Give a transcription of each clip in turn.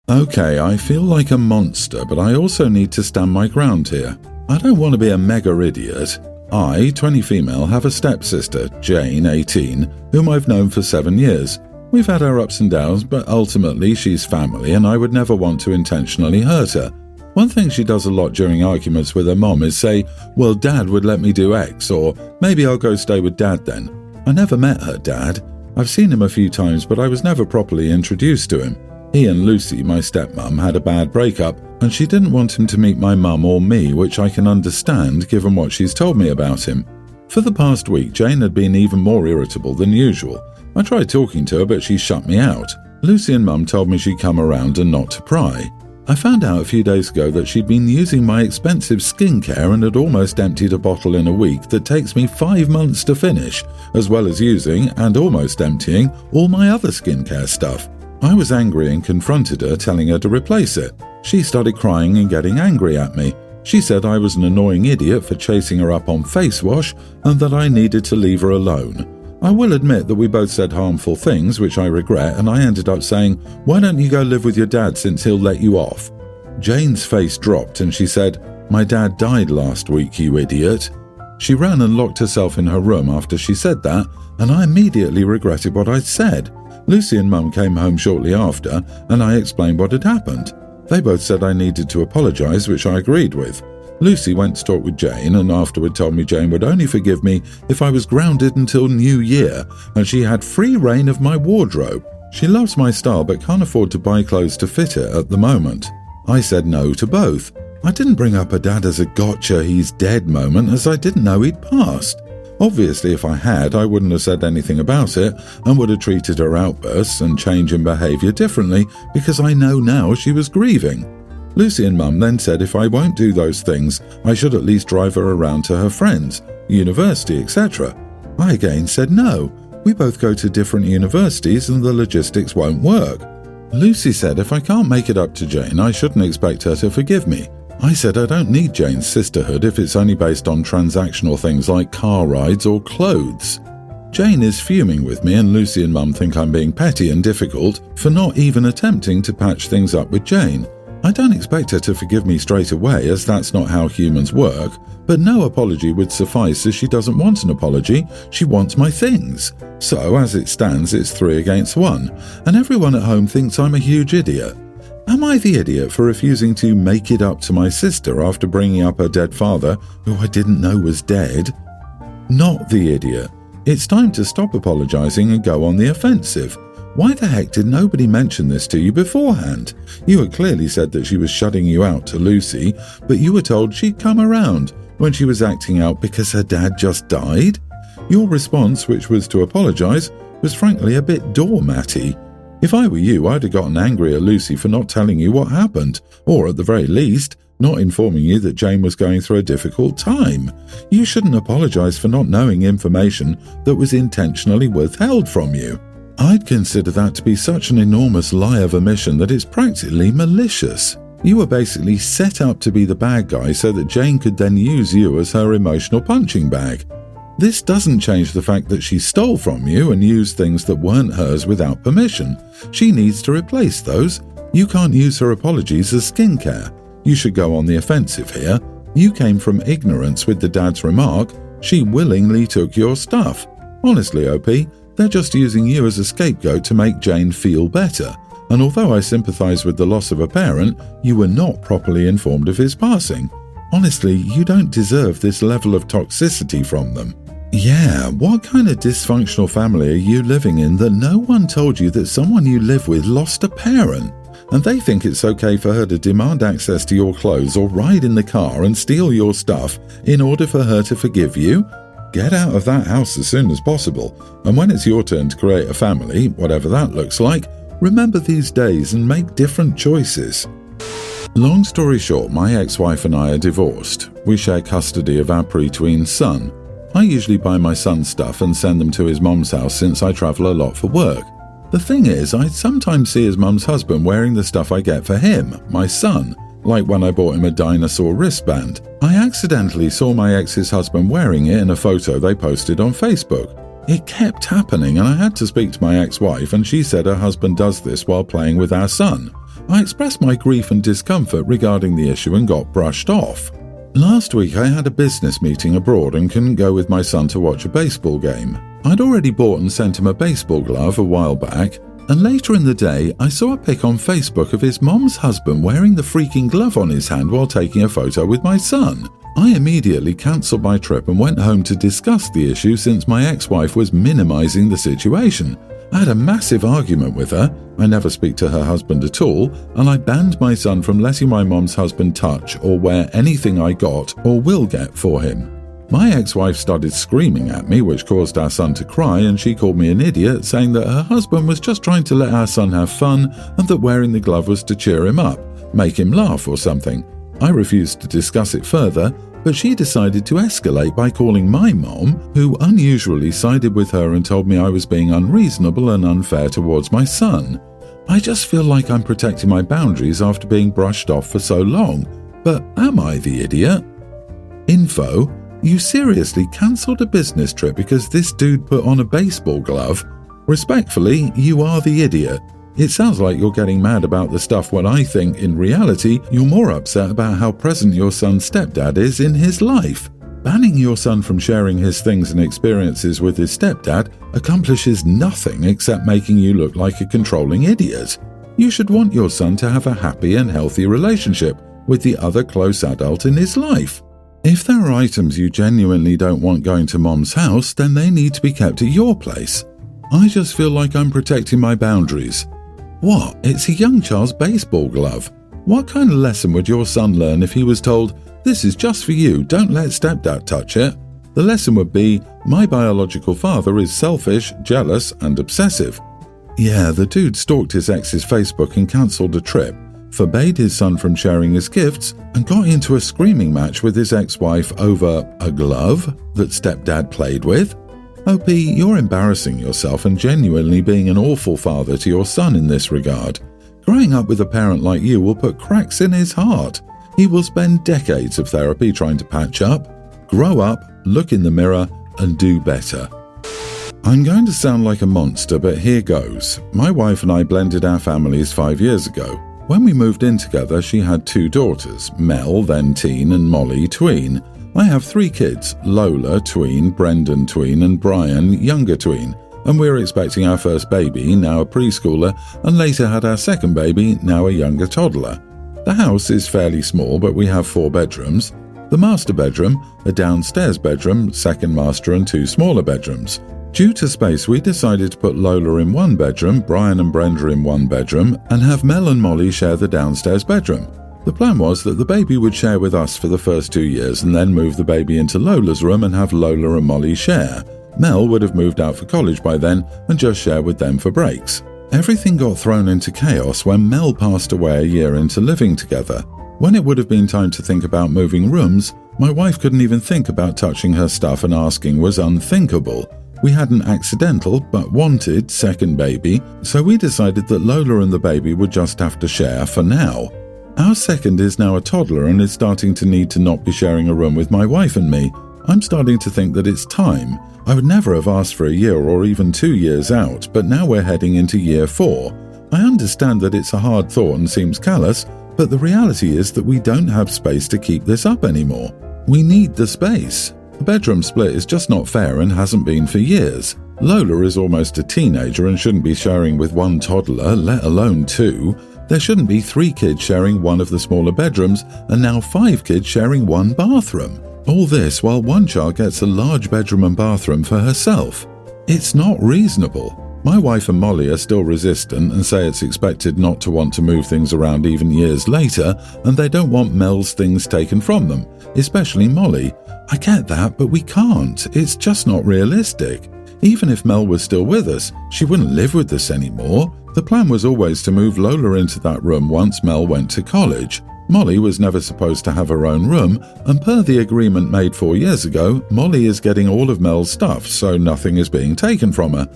Okay, I feel like a monster, but I also need to stand my ground here. I don't want to be a mega idiot. I, 20 female, have a stepsister, Jane, 18, whom I've known for 7 years. We've had our ups and downs, but ultimately she's family and I would never want to intentionally hurt her. One thing she does a lot during arguments with her mom is say, well, Dad would let me do X, or maybe I'll go stay with Dad then. I never met her dad. I've seen him a few times, but I was never properly introduced to him. He and Lucy, my stepmom, had a bad breakup, and she didn't want him to meet my mum or me, which I can understand given what she's told me about him. For the past week, Jane had been even more irritable than usual. I tried talking to her, but she shut me out. Lucy and Mum told me she'd come around and not to pry. I found out a few days ago that she'd been using my expensive skincare and had almost emptied a bottle in a week that takes me 5 months to finish, as well as using and almost emptying all my other skincare stuff. I was angry and confronted her, telling her to replace it. She started crying and getting angry at me. She said I was an annoying idiot for chasing her up on face wash and that I needed to leave her alone. I will admit that we both said harmful things, which I regret, and I ended up saying, why don't you go live with your dad since he'll let you off? Jane's face dropped and she said, my dad died last week, you idiot. She ran and locked herself in her room after she said that, and I immediately regretted what I'd said. Lucy and Mum came home shortly after, and I explained what had happened. They both said I needed to apologise, which I agreed with. Lucy went to talk with Jane and afterward told me Jane would only forgive me if I was grounded until New Year, and she had free reign of my wardrobe. She loves my style but can't afford to buy clothes to fit it at the moment. I said no to both. I didn't bring up her dad as a gotcha he's dead moment, as I didn't know he'd passed. Obviously, if I had, I wouldn't have said anything about it and would have treated her outbursts and change in behaviour differently because I know now she was grieving. Lucy and Mum then said if I won't do those things, I should at least drive her around to her friends, university, etc. I again said no. We both go to different universities and the logistics won't work. Lucy said if I can't make it up to Jane, I shouldn't expect her to forgive me. I said I don't need Jane's sisterhood if it's only based on transactional things like car rides or clothes. Jane is fuming with me and Lucy and Mum think I'm being petty and difficult for not even attempting to patch things up with Jane. I don't expect her to forgive me straight away as that's not how humans work, but no apology would suffice as she doesn't want an apology, she wants my things. So as it stands it's 3 against 1, and everyone at home thinks I'm a huge idiot. Am I the idiot for refusing to make it up to my sister after bringing up her dead father, who I didn't know was dead? Not the idiot. It's time to stop apologising and go on the offensive. Why the heck did nobody mention this to you beforehand? You had clearly said that she was shutting you out to Lucy, but you were told she'd come around when she was acting out because her dad just died? Your response, which was to apologise, was frankly a bit doormatty. If I were you, I'd have gotten angry at Lucy for not telling you what happened, or at the very least, not informing you that Jane was going through a difficult time. You shouldn't apologise for not knowing information that was intentionally withheld from you. I'd consider that to be such an enormous lie of omission that it's practically malicious. You were basically set up to be the bad guy so that Jane could then use you as her emotional punching bag. This doesn't change the fact that she stole from you and used things that weren't hers without permission. She needs to replace those. You can't use her apologies as skincare. You should go on the offensive here. You came from ignorance with the dad's remark. She willingly took your stuff. Honestly, OP, they're just using you as a scapegoat to make Jane feel better. And although I sympathise with the loss of a parent, you were not properly informed of his passing. Honestly, you don't deserve this level of toxicity from them. Yeah, what kind of dysfunctional family are you living in that no one told you that someone you live with lost a parent? And they think it's okay for her to demand access to your clothes or ride in the car and steal your stuff in order for her to forgive you? Get out of that house as soon as possible, and when it's your turn to create a family, whatever that looks like, remember these days and make different choices. Long story short, my ex-wife and I are divorced. We share custody of our pre-tween son. I usually buy my son stuff and send them to his mom's house since I travel a lot for work. The thing is, I sometimes see his mum's husband wearing the stuff I get for him, my son, like when I bought him a dinosaur wristband. I accidentally saw my ex's husband wearing it in a photo they posted on Facebook. It kept happening and I had to speak to my ex-wife and she said her husband does this while playing with our son. I expressed my grief and discomfort regarding the issue and got brushed off. Last week I had a business meeting abroad and couldn't go with my son to watch a baseball game. I'd already bought and sent him a baseball glove a while back, and later in the day I saw a pic on Facebook of his mom's husband wearing the freaking glove on his hand while taking a photo with my son. I immediately cancelled my trip and went home to discuss the issue since my ex-wife was minimising the situation. I had a massive argument with her. I never speak to her husband at all, and I banned my son from letting my mom's husband touch or wear anything I got or will get for him. My ex-wife started screaming at me, which caused our son to cry, and she called me an idiot, saying that her husband was just trying to let our son have fun and that wearing the glove was to cheer him up, make him laugh or something. I refused to discuss it further, but she decided to escalate by calling my mom, who unusually sided with her and told me I was being unreasonable and unfair towards my son. I just feel like I'm protecting my boundaries after being brushed off for so long, but am I the idiot? Info: you seriously cancelled a business trip because this dude put on a baseball glove? Respectfully, you are the idiot. It sounds like you're getting mad about the stuff when I think, in reality, you're more upset about how present your son's stepdad is in his life. Banning your son from sharing his things and experiences with his stepdad accomplishes nothing except making you look like a controlling idiot. You should want your son to have a happy and healthy relationship with the other close adult in his life. If there are items you genuinely don't want going to mom's house, then they need to be kept at your place. I just feel like I'm protecting my boundaries. What? It's a young child's baseball glove. What kind of lesson would your son learn if he was told, "This is just for you, don't let stepdad touch it"? The lesson would be, my biological father is selfish, jealous, and obsessive. Yeah, the dude stalked his ex's Facebook and cancelled a trip, forbade his son from sharing his gifts, and got into a screaming match with his ex-wife over a glove that stepdad played with. OP, you're embarrassing yourself and genuinely being an awful father to your son in this regard. Growing up with a parent like you will put cracks in his heart. He will spend decades of therapy trying to patch up. Grow up, look in the mirror, and do better. I'm going to sound like a monster, but here goes. My wife and I blended our families 5 years ago. When we moved in together, she had 2 daughters, Mel, then teen, and Molly, tween. I have 3 kids, Lola, tween, Brendan, tween, and Brian, younger tween, and we're expecting our first baby, now a preschooler, and later had our second baby, now a younger toddler. The house is fairly small, but we have 4 bedrooms. The master bedroom, a downstairs bedroom, second master, and 2 smaller bedrooms. Due to space, we decided to put Lola in one bedroom, Brian and Brenda in one bedroom, and have Mel and Molly share the downstairs bedroom. The plan was that the baby would share with us for the first 2 years and then move the baby into Lola's room and have Lola and Molly share. Mel would have moved out for college by then and just share with them for breaks. Everything got thrown into chaos when Mel passed away a year into living together. When it would have been time to think about moving rooms, my wife couldn't even think about touching her stuff, and asking was unthinkable. We had an accidental but wanted second baby, so we decided that Lola and the baby would just have to share for now. Our second is now a toddler and is starting to need to not be sharing a room with my wife and me. I'm starting to think that it's time. I would never have asked for a year or even 2 years out, but now we're heading into year 4. I understand that it's a hard thought and seems callous, but the reality is that we don't have space to keep this up anymore. We need the space. A bedroom split is just not fair and hasn't been for years. Lola is almost a teenager and shouldn't be sharing with one toddler, let alone 2. There shouldn't be 3 kids sharing one of the smaller bedrooms and now 5 kids sharing one bathroom. All this while one child gets a large bedroom and bathroom for herself. It's not reasonable. My wife and Molly are still resistant and say it's expected not to want to move things around even years later, and they don't want Mel's things taken from them, especially Molly. I get that, but we can't. It's just not realistic. Even if Mel was still with us, she wouldn't live with us anymore. The plan was always to move Lola into that room once Mel went to college. Molly was never supposed to have her own room, and per the agreement made 4 years ago, Molly is getting all of Mel's stuff, so nothing is being taken from her.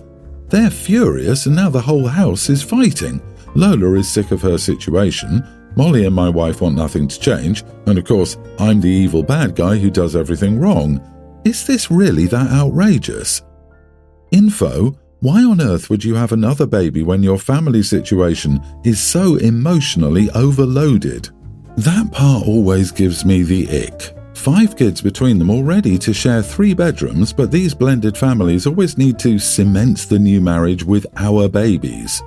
They're furious, and now the whole house is fighting. Lola is sick of her situation. Molly and my wife want nothing to change, and of course, I'm the evil bad guy who does everything wrong. Is this really that outrageous? Info: Why on earth would you have another baby when your family situation is so emotionally overloaded? That part always gives me the ick. 5 kids between them already to share 3 bedrooms, but these blended families always need to cement the new marriage with our babies.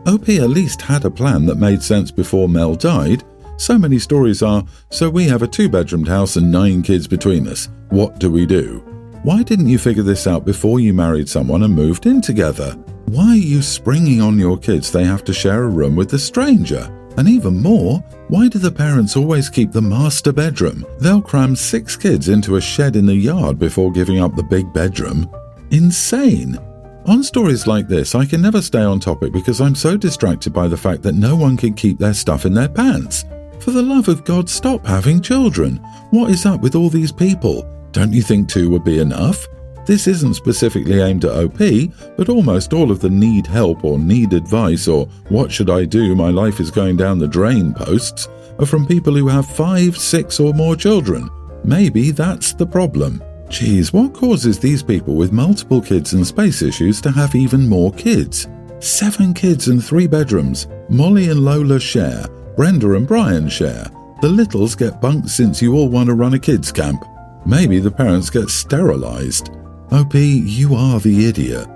OP at least had a plan that made sense before Mel died. So many stories are, so we have a 2-bedroomed house and 9 kids between us. What do we do? Why didn't you figure this out before you married someone and moved in together? Why are you springing on your kids they have to share a room with a stranger? And even more, why do the parents always keep the master bedroom? They'll cram 6 kids into a shed in the yard before giving up the big bedroom. Insane! On stories like this, I can never stay on topic because I'm so distracted by the fact that no one can keep their stuff in their pants. For the love of God, stop having children. What is up with all these people? Don't you think 2 would be enough? This isn't specifically aimed at OP, but almost all of the need help or need advice or what should I do, my life is going down the drain posts are from people who have 5, 6 or more children. Maybe that's the problem. Geez, what causes these people with multiple kids and space issues to have even more kids? 7 kids and 3 bedrooms. Molly and Lola share. Brenda and Brian share. The littles get bunked since you all want to run a kids camp. Maybe the parents get sterilized. OP, you are the idiot.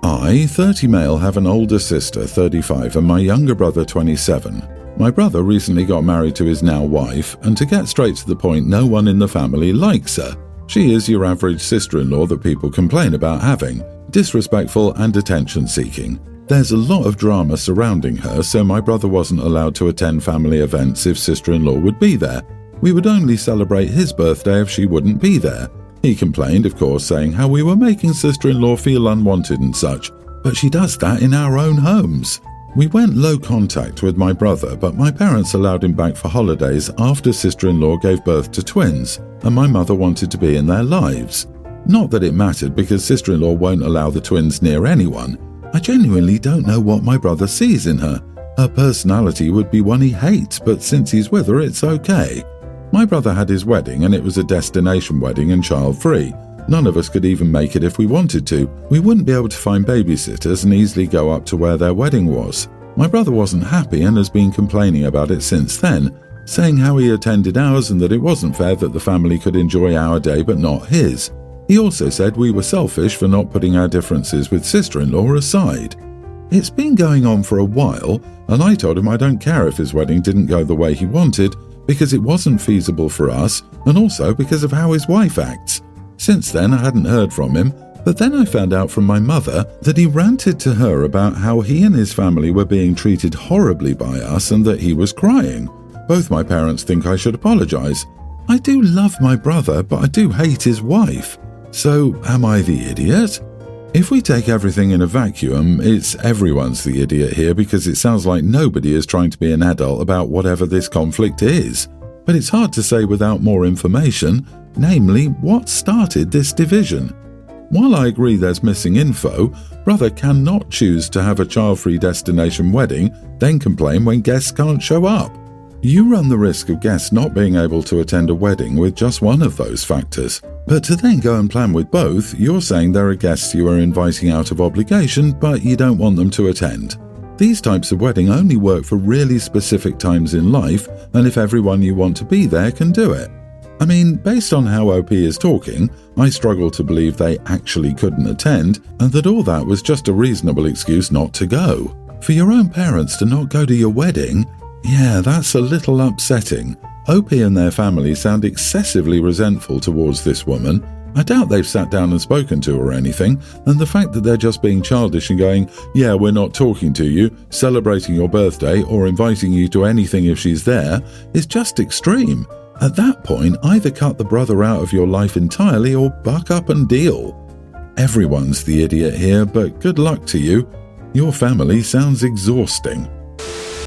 I, 30 male, have an older sister, 35, and my younger brother, 27. My brother recently got married to his now wife, and to get straight to the point, no one in the family likes her. She is your average sister-in-law that people complain about having, disrespectful and attention-seeking. There's a lot of drama surrounding her, so my brother wasn't allowed to attend family events if sister-in-law would be there. We would only celebrate his birthday if she wouldn't be there. He complained, of course, saying how we were making sister-in-law feel unwanted and such, but she does that in our own homes. We went low contact with my brother, but my parents allowed him back for holidays after sister-in-law gave birth to twins, and my mother wanted to be in their lives. Not that it mattered because sister-in-law won't allow the twins near anyone. I genuinely don't know what my brother sees in her. Her personality would be one he hates, but since he's with her, it's okay. My brother had his wedding and it was a destination wedding and child-free. None of us could even make it if we wanted to. We wouldn't be able to find babysitters and easily go up to where their wedding was. My brother wasn't happy and has been complaining about it since then, saying how he attended ours and that it wasn't fair that the family could enjoy our day but not his. He also said we were selfish for not putting our differences with sister-in-law aside. It's been going on for a while, and I told him I don't care if his wedding didn't go the way he wanted, because it wasn't feasible for us, and also because of how his wife acts. Since then, I hadn't heard from him, but then I found out from my mother that he ranted to her about how he and his family were being treated horribly by us and that he was crying. Both my parents think I should apologize. I do love my brother, but I do hate his wife. So, am I the idiot? If we take everything in a vacuum, it's everyone's the idiot here because it sounds like nobody is trying to be an adult about whatever this conflict is. But it's hard to say without more information, namely, what started this division. While I agree there's missing info, brother cannot choose to have a child-free destination wedding, then complain when guests can't show up. You run the risk of guests not being able to attend a wedding with just one of those factors. But to then go and plan with both, you're saying there are guests you are inviting out of obligation, but you don't want them to attend. These types of wedding only work for really specific times in life, and if everyone you want to be there can do it. I mean, based on how OP is talking, I struggle to believe they actually couldn't attend, and that all that was just a reasonable excuse not to go. For your own parents to not go to your wedding? Yeah, that's a little upsetting. OP and their family sound excessively resentful towards this woman. I doubt they've sat down and spoken to her or anything, and the fact that they're just being childish and going, yeah, we're not talking to you, celebrating your birthday, or inviting you to anything if she's there, is just extreme. At that point, either cut the brother out of your life entirely or buck up and deal. Everyone's the idiot here, but good luck to you. Your family sounds exhausting.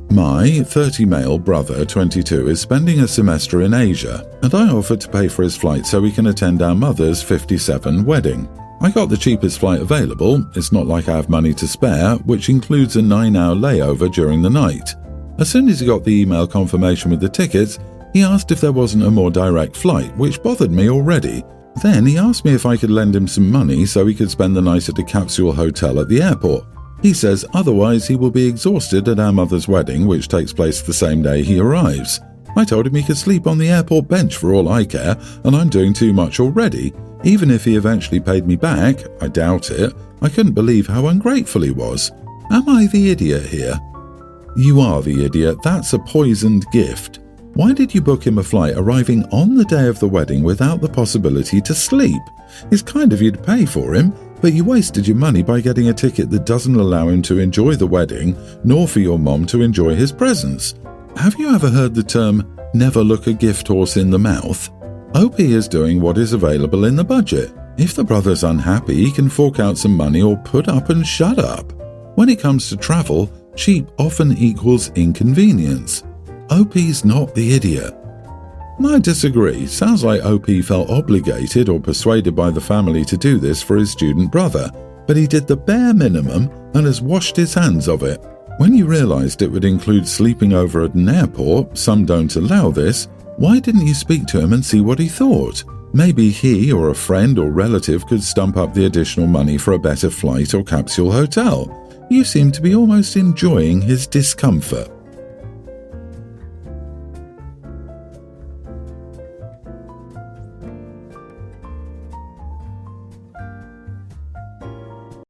My 30 male brother, 22, is spending a semester in Asia, and I offered to pay for his flight so he can attend our mother's 57 wedding. I got the cheapest flight available, it's not like I have money to spare, which includes a 9-hour layover during the night. As soon as he got the email confirmation with the tickets, he asked if there wasn't a more direct flight, which bothered me already, Then he asked me if I could lend him some money so he could spend the night at a capsule hotel at the airport. He says otherwise he will be exhausted at our mother's wedding, which takes place the same day he arrives. I told him he could sleep on the airport bench for all I care, and I'm doing too much already. Even if he eventually paid me back, I doubt it, I couldn't believe how ungrateful he was. Am I the idiot here? You are the idiot. That's a poisoned gift. Why did you book him a flight arriving on the day of the wedding without the possibility to sleep? It's kind of you to pay for him, but you wasted your money by getting a ticket that doesn't allow him to enjoy the wedding, nor for your mom to enjoy his presents. Have you ever heard the term, never look a gift horse in the mouth? OP is doing what is available in the budget. If the brother's unhappy, he can fork out some money or put up and shut up. When it comes to travel, cheap often equals inconvenience. OP's not the idiot. I disagree. Sounds like OP felt obligated or persuaded by the family to do this for his student brother, but he did the bare minimum and has washed his hands of it. When you realized it would include sleeping over at an airport, some don't allow this, why didn't you speak to him and see what he thought? Maybe he or a friend or relative could stump up the additional money for a better flight or capsule hotel. You seem to be almost enjoying his discomfort.